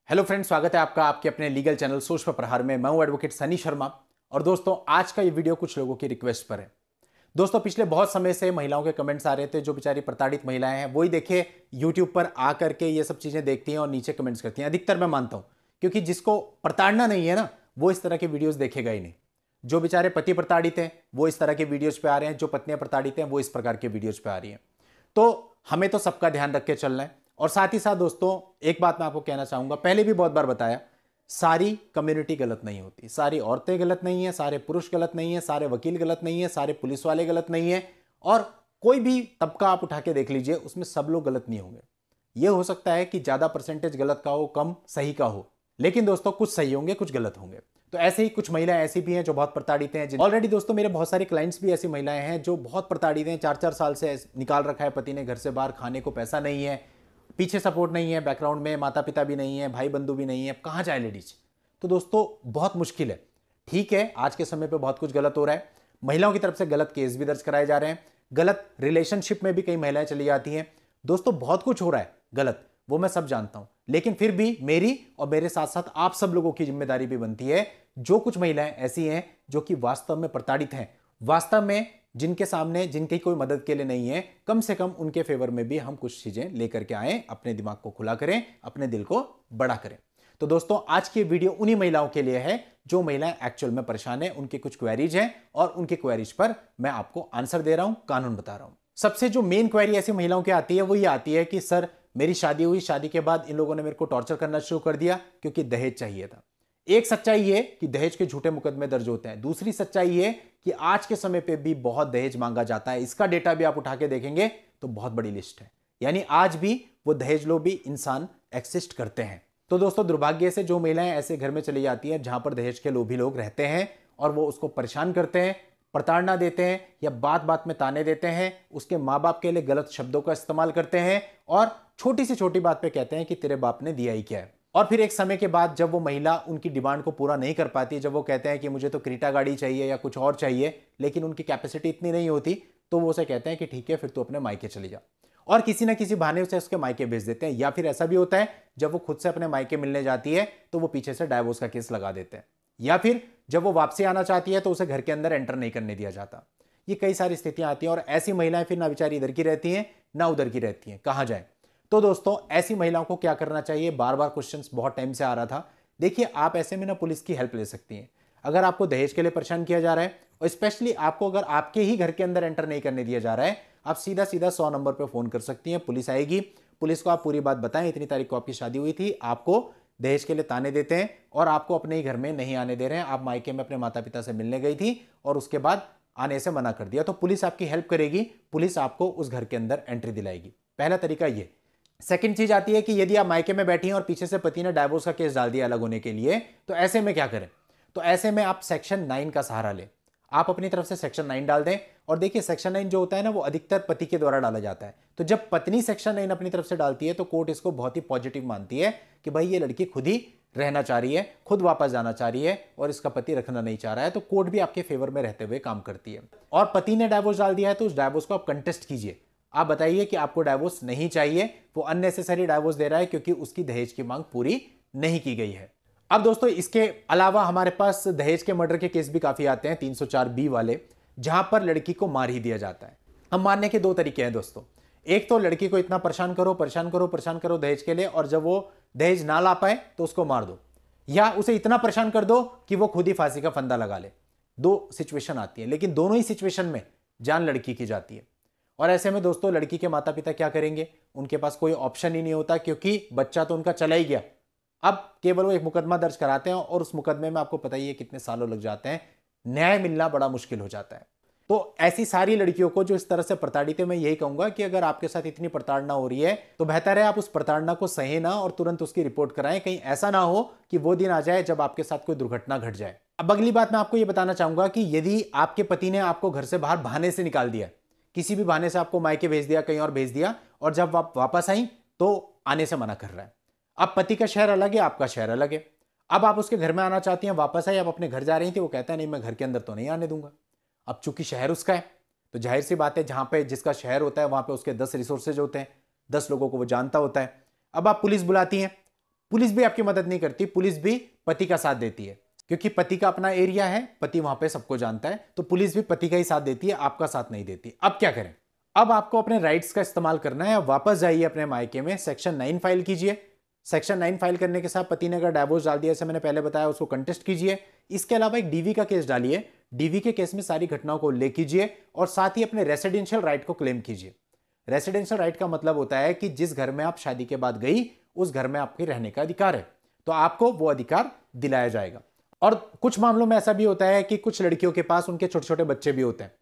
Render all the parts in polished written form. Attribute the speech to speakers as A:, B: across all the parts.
A: Hello friends, स्वागत है आपका आपके अपने लीगल चैनल सोच पर प्रहार में। मैं हूं एडवोकेट सनी शर्मा। और दोस्तों, आज का ये वीडियो कुछ लोगों की रिक्वेस्ट पर है। दोस्तों, पिछले बहुत समय से महिलाओं के कमेंट्स आ रहे थे, जो बेचारी प्रताड़ित महिलाएं हैं वही देखिए यूट्यूब पर आकर के ये सब चीजें देखती हैं और नीचे कमेंट्स करती हैं। अधिकतर मैं मानता हूं, क्योंकि जिसको प्रताड़ना नहीं है ना, वो इस तरह के वीडियोस देखेगा ही नहीं। जो बेचारे पति प्रताड़ित हैं वो इस तरह के वीडियोज पे आ रहे हैं, जो पत्नियां प्रताड़ित हैं वो इस प्रकार के वीडियोज पे आ रही हैं। तो हमें तो सबका ध्यान रख के चलना है। और साथ ही साथ दोस्तों, एक बात मैं आपको कहना चाहूंगा, पहले भी बहुत बार बताया, सारी कम्युनिटी गलत नहीं होती, सारी औरतें गलत नहीं है, सारे पुरुष गलत नहीं है, सारे वकील गलत नहीं है, सारे पुलिस वाले गलत नहीं है, और कोई भी तबका आप उठा के देख लीजिए, उसमें सब लोग गलत नहीं होंगे। यह हो सकता है कि ज्यादा परसेंटेज गलत का हो, कम सही का हो, लेकिन दोस्तों कुछ सही होंगे, कुछ गलत होंगे। तो ऐसे ही कुछ महिलाएं ऐसी भी हैं जो बहुत प्रताड़ित हैं। ऑलरेडी दोस्तों मेरे बहुत सारे क्लाइंट्स भी ऐसी महिलाएं हैं जो बहुत प्रताड़ित हैं। 4-4 साल से निकाल रखा है पति ने घर से बाहर, खाने को पैसा नहीं है, पीछे सपोर्ट नहीं है, बैकग्राउंड में माता पिता भी नहीं है, भाई बंधु भी नहीं है, कहां जाए लेडीज। तो दोस्तों बहुत मुश्किल है। ठीक है, आज के समय पे बहुत कुछ गलत हो रहा है, महिलाओं की तरफ से गलत केस भी दर्ज कराए जा रहे हैं, गलत रिलेशनशिप में भी कई महिलाएं चली जाती हैं। दोस्तों बहुत कुछ हो रहा है गलत, वो मैं सब जानता हूं, लेकिन फिर भी मेरी और मेरे साथ साथ आप सब लोगों की जिम्मेदारी भी बनती है। जो कुछ महिलाएं ऐसी हैं जो कि वास्तव में प्रताड़ित हैं, वास्तव में जिनके सामने जिनकी कोई मदद के लिए नहीं है, कम से कम उनके फेवर में भी हम कुछ चीजें लेकर के आए, अपने दिमाग को खुला करें, अपने दिल को बड़ा करें। तो दोस्तों आज की वीडियो उन्हीं महिलाओं के लिए है जो महिलाएं एक्चुअल में परेशान है, उनकी कुछ क्वेरीज हैं और उनकी क्वेरीज पर मैं आपको आंसर दे रहा हूं, कानून बता रहा हूं। सबसे जो मेन क्वेरी ऐसी महिलाओं की आती है वो ये आती है कि सर मेरी शादी हुई, शादी के बाद इन लोगों ने मेरे को टॉर्चर करना शुरू कर दिया क्योंकि दहेज चाहिए था। एक सच्चाई ये कि दहेज के झूठे मुकदमे दर्ज होते हैं, दूसरी सच्चाई ये कि आज के समय पे भी बहुत दहेज मांगा जाता है। इसका डेटा भी आप उठा के देखेंगे तो बहुत बड़ी लिस्ट है, यानी आज भी वो दहेज लोभी इंसान एक्सिस्ट करते हैं। तो दोस्तों दुर्भाग्य से जो महिलाएं ऐसे घर में चली जाती हैं जहां पर दहेज के लोभी लोग रहते हैं और वो उसको परेशान करते हैं, प्रताड़ना देते हैं या बात बात में ताने देते हैं, उसके माँ बाप के लिए गलत शब्दों का इस्तेमाल करते हैं और छोटी से छोटी बात पे कहते हैं कि तेरे बाप ने दिया ही क्या है। और फिर एक समय के बाद जब वो महिला उनकी डिमांड को पूरा नहीं कर पाती, जब वो कहते हैं कि मुझे तो क्रीटा गाड़ी चाहिए या कुछ और चाहिए, लेकिन उनकी कैपेसिटी इतनी नहीं होती, तो वो उसे कहते हैं कि ठीक है फिर तू अपने मायके चली जा, और किसी ना किसी बहाने से उसके मायके भेज देते हैं। या फिर ऐसा भी होता है जब वो खुद से अपने मायके मिलने जाती है तो वो पीछे से डाइवोर्स का केस लगा देते हैं, या फिर जब वो वापसी आना चाहती है तो उसे घर के अंदर एंटर नहीं करने दिया जाता। ये कई सारी स्थितियां आती हैं और ऐसी महिलाएं फिर ना बेचारी इधर की रहती हैं ना उधर की रहती हैं, कहां जाए। तो दोस्तों ऐसी महिलाओं को क्या करना चाहिए, बार बार क्वेश्चन बहुत टाइम से आ रहा था। देखिए आप ऐसे में ना पुलिस की हेल्प ले सकती हैं। अगर आपको दहेज के लिए परेशान किया जा रहा है और स्पेशली आपको अगर आपके ही घर के अंदर एंटर नहीं करने दिया जा रहा है, आप सीधा सीधा 100 नंबर पर फोन कर सकती हैं, पुलिस आएगी। पुलिस को आप पूरी बात बताएं, इतनी तारीख को आपकी शादी हुई थी, आपको दहेज के लिए ताने देते हैं और आपको अपने ही घर में नहीं आने दे रहे हैं, आप मायके में अपने माता पिता से मिलने गई थी और उसके बाद आने से मना कर दिया, तो पुलिस आपकी हेल्प करेगी, पुलिस आपको उस घर के अंदर एंट्री दिलाएगी। पहला तरीका ये। सेकंड चीज आती है कि यदि आप मायके में बैठी हैं और पीछे से पति ने डाइवोर्स का केस डाल दिया अलग होने के लिए, तो ऐसे में क्या करें। तो ऐसे में आप सेक्शन 9 का सहारा लें। आप अपनी तरफ से सेक्शन 9 डाल दें। और देखिए सेक्शन 9 जो होता है ना, वो अधिकतर पति के द्वारा डाला जाता है। तो जब पत्नी सेक्शन 9 अपनी तरफ से डालती है तो कोर्ट इसको बहुत ही पॉजिटिव मानती है कि भाई ये लड़की खुद ही रहना चाह रही है, खुद वापस जाना चाह रही है और इसका पति रखना नहीं चाह रहा है, तो कोर्ट भी आपके फेवर में रहते हुए काम करती है। और पति ने डाइवोर्स डाल दिया है तो उस डाइवोर्स को आप कंटेस्ट कीजिए। आप बताइए कि आपको डाइवोर्स नहीं चाहिए, वो अननेसेसरी डाइवोर्स दे रहा है क्योंकि उसकी दहेज की मांग पूरी नहीं की गई है। अब दोस्तों इसके अलावा हमारे पास दहेज के मर्डर के केस भी काफी आते हैं, 304B वाले, जहां पर लड़की को मार ही दिया जाता है। अब मारने के दो तरीके हैं दोस्तों। एक तो लड़की को इतना परेशान करो परेशान करो परेशान करो दहेज के लिए, और जब वो दहेज ना ला पाए तो उसको मार दो, या उसे इतना परेशान कर दो कि वो खुद ही फांसी का फंदा लगा ले। दो सिचुएशन आती है, लेकिन दोनों ही सिचुएशन में जान लड़की की जाती है। और ऐसे में दोस्तों लड़की के माता पिता क्या करेंगे, उनके पास कोई ऑप्शन ही नहीं होता क्योंकि बच्चा तो उनका चला ही गया। अब केवल वो एक मुकदमा दर्ज कराते हैं और उस मुकदमे में आपको पता ही है कितने सालों लग जाते हैं, न्याय मिलना बड़ा मुश्किल हो जाता है। तो ऐसी सारी लड़कियों को जो इस तरह से प्रताड़ित है, मैं यही कहूंगा कि अगर आपके साथ इतनी प्रताड़ना हो रही है तो बेहतर है आप उस प्रताड़ना को सहे ना और तुरंत उसकी रिपोर्ट कराएं। कहीं ऐसा ना हो कि वो दिन आ जाए जब आपके साथ कोई दुर्घटना घट जाए। अब अगली बात मैं आपको यह बताना चाहूंगा कि यदि आपके पति ने आपको घर से बाहर बहाने से निकाल दिया, किसी भी बहाने से आपको मायके भेज दिया, कहीं और भेज दिया, और जब आप वापस आई तो आने से मना कर रहा है। अब पति का शहर अलग है, आपका शहर अलग है। अब आप उसके घर में आना चाहती हैं, वापस आई, आप अपने घर जा रही थी, वो कहता है नहीं मैं घर के अंदर तो नहीं आने दूंगा। अब चूंकि शहर उसका है तो जाहिर सी बात है, जहां पे जिसका शहर होता है वहां पे उसके 10 रिसोर्सेज होते हैं, 10 लोगों को वो जानता होता है। अब आप पुलिस बुलाती हैं, पुलिस भी आपकी मदद नहीं करती, पुलिस भी पति का साथ देती है, क्योंकि पति का अपना एरिया है, पति वहां पे सबको जानता है, तो पुलिस भी पति का ही साथ देती है, आपका साथ नहीं देती। अब क्या करें? अब आपको अपने राइट्स का इस्तेमाल करना है। वापस जाइए अपने मायके में, सेक्शन 9 फाइल कीजिए। सेक्शन 9 फाइल करने के साथ पति ने अगर डाइवोर्स डाल दिया, जैसे मैंने पहले बताया, उसको कंटेस्ट कीजिए। इसके अलावा एक डीवी का केस डालिए। डीवी के केस में सारी घटनाओं को उल्लेख कीजिए और साथ ही अपने रेसिडेंशियल राइट को क्लेम कीजिए। रेसिडेंशियल राइट का मतलब होता है कि जिस घर में आप शादी के बाद गई, उस घर में आपके रहने का अधिकार है, तो आपको वो अधिकार दिलाया जाएगा। और कुछ मामलों में ऐसा भी होता है कि कुछ लड़कियों के पास उनके छोटे छोटे बच्चे भी होते हैं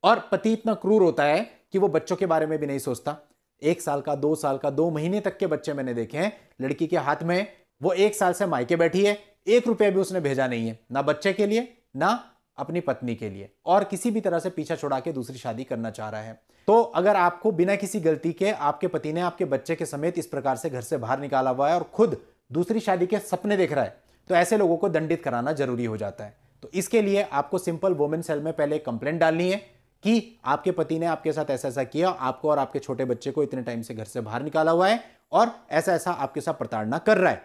A: और पति इतना क्रूर होता है कि वो बच्चों के बारे में भी नहीं सोचता। 1 साल का, 2 साल का, 2 महीने तक के बच्चे मैंने देखे हैं लड़की के हाथ में। वो 1 साल से मायके बैठी है, 1 रुपया भी उसने भेजा नहीं है, ना बच्चे के लिए ना अपनी पत्नी के लिए, और किसी भी तरह से पीछा छुड़ा के दूसरी शादी करना चाह रहा है। तो अगर आपको बिना किसी गलती के आपके पति ने आपके बच्चे के समेत इस प्रकार से घर से बाहर निकाला हुआ है और खुद दूसरी शादी के सपने देख रहा है, तो ऐसे लोगों को दंडित कराना जरूरी हो जाता है। तो इसके लिए आपको सिंपल वुमेन सेल में पहले कंप्लेंट डालनी है कि आपके पति ने आपके साथ ऐसा ऐसा किया, आपको और आपके छोटे बच्चे को इतने टाइम से घर से बाहर निकाला हुआ है और ऐसा ऐसा आपके साथ प्रताड़ना कर रहा है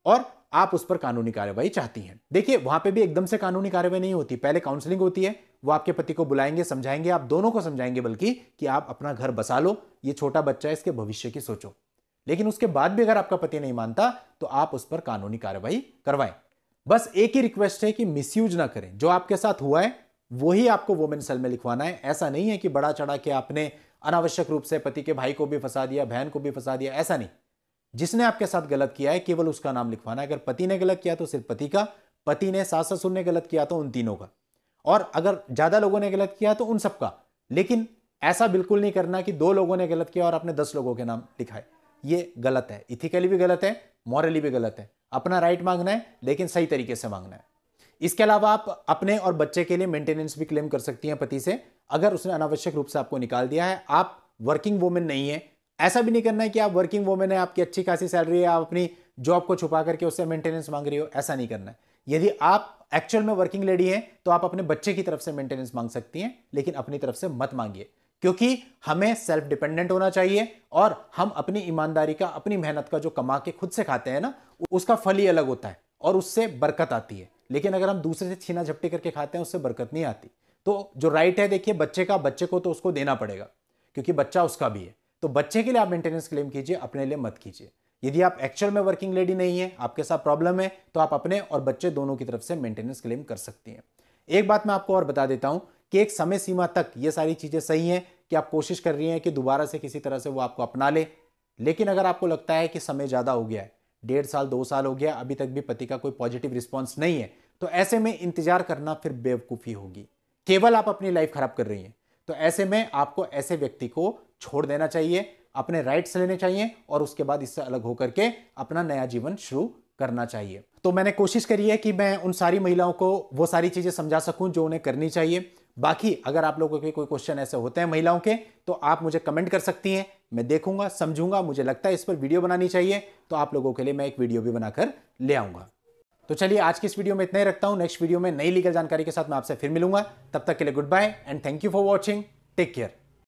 A: और आप उस पर कानूनी कार्रवाई चाहती हैं। देखिए, वहां पे भी एकदम से कानूनी कार्रवाई नहीं होती, पहले काउंसलिंग होती है। वो आपके पति को बुलाएंगे, समझाएंगे, आप दोनों को समझाएंगे बल्कि, कि आप अपना घर बसा लो, ये छोटा बच्चा है, इसके भविष्य की सोचो। लेकिन उसके बाद भी अगर आपका पति नहीं मानता तो आप उस पर कानूनी कार्रवाई करवाएं। बस एक ही रिक्वेस्ट है कि मिसयूज ना करें। जो आपके साथ हुआ है वही आपको वुमेन सेल में लिखवाना है। ऐसा नहीं है कि बड़ा चढ़ा के आपने अनावश्यक रूप से पति के भाई को भी फंसा दिया, बहन को भी फंसा दिया, ऐसा नहीं। जिसने आपके साथ गलत किया है केवल उसका नाम लिखवाना है। अगर पति ने गलत किया तो सिर्फ पति का, पति ने, सास ससुर ने गलत किया तो उन तीनों का, और अगर ज्यादा लोगों ने गलत किया तो उन सबका। लेकिन ऐसा बिल्कुल नहीं करना कि 2 लोगों ने गलत किया और आपने 10 लोगों के नाम लिखाए। ये गलत है, इथिकली भी गलत है, मॉरली भी गलत है। अपना राइट मांगना है लेकिन सही तरीके से मांगना है। इसके अलावा आप अपने और बच्चे के लिए मेंटेनेंस भी क्लेम कर सकती हैं पति से, अगर उसने अनावश्यक रूप से आपको निकाल दिया है। आप वर्किंग वुमेन नहीं है, ऐसा भी नहीं करना है कि आप वर्किंग वुमेन है, आपकी अच्छी खासी सैलरी है, आप अपनी जॉब को छुपा करके उससे मेंटेनेंस मांग रही हो, ऐसा नहीं करना है। यदि आप एक्चुअल में वर्किंग लेडी हैं तो आप अपने बच्चे की तरफ से मेंटेनेंस मांग सकती हैं, लेकिन अपनी तरफ से मत मांगिए, क्योंकि हमें सेल्फ डिपेंडेंट होना चाहिए और हम अपनी ईमानदारी का, अपनी मेहनत का जो कमा के खुद से खाते हैं ना, उसका फल ही अलग होता है और उससे बरकत आती है। लेकिन अगर हम दूसरे से छीना झपटी करके खाते हैं, उससे बरकत नहीं आती। तो जो राइट है, देखिए, बच्चे का, बच्चे को तो उसको देना पड़ेगा क्योंकि बच्चा उसका भी है। तो बच्चे के लिए आप मेंटेनेंस क्लेम कीजिए, अपने लिए मत कीजिए। यदि आप एक्चुअल में वर्किंग लेडी नहीं है, आपके साथ प्रॉब्लम है, तो आप अपने और बच्चे दोनों की तरफ से मेंटेनेंस क्लेम कर सकती हैं। एक बात मैं आपको और बता देता हूं कि एक समय सीमा तक ये सारी चीजें सही हैं कि आप कोशिश कर रही हैं कि दोबारा से किसी तरह से वो आपको अपना ले। लेकिन अगर आपको लगता है कि समय ज्यादा हो गया है, 1.5 साल 2 साल हो गया, अभी तक भी पति का कोई पॉजिटिव रिस्पॉन्स नहीं है, तो ऐसे में इंतजार करना फिर बेवकूफी होगी, केवल आप अपनी लाइफ खराब कर रही हैं। तो ऐसे में आपको ऐसे व्यक्ति को छोड़ देना चाहिए, अपने राइट्स लेने चाहिए और उसके बाद इससे अलग होकर के अपना नया जीवन शुरू करना चाहिए। तो मैंने कोशिश करी है कि मैं उन सारी महिलाओं को वो सारी चीजें समझा सकूं जो उन्हें करनी चाहिए। बाकी अगर आप लोगों के कोई क्वेश्चन ऐसे होते हैं महिलाओं के, तो आप मुझे कमेंट कर सकती हैं, मैं देखूंगा, समझूंगा। मुझे लगता है इस पर वीडियो बनानी चाहिए, तो आप लोगों के लिए मैं एक वीडियो भी बनाकर ले आऊंगा। तो चलिए, आज की इस वीडियो में इतना ही रखता हूं। नेक्स्ट वीडियो में नई लीगल जानकारी के साथ मैं आपसे फिर मिलूंगा। तब तक के लिए goodbye and thank you for watching. Take care.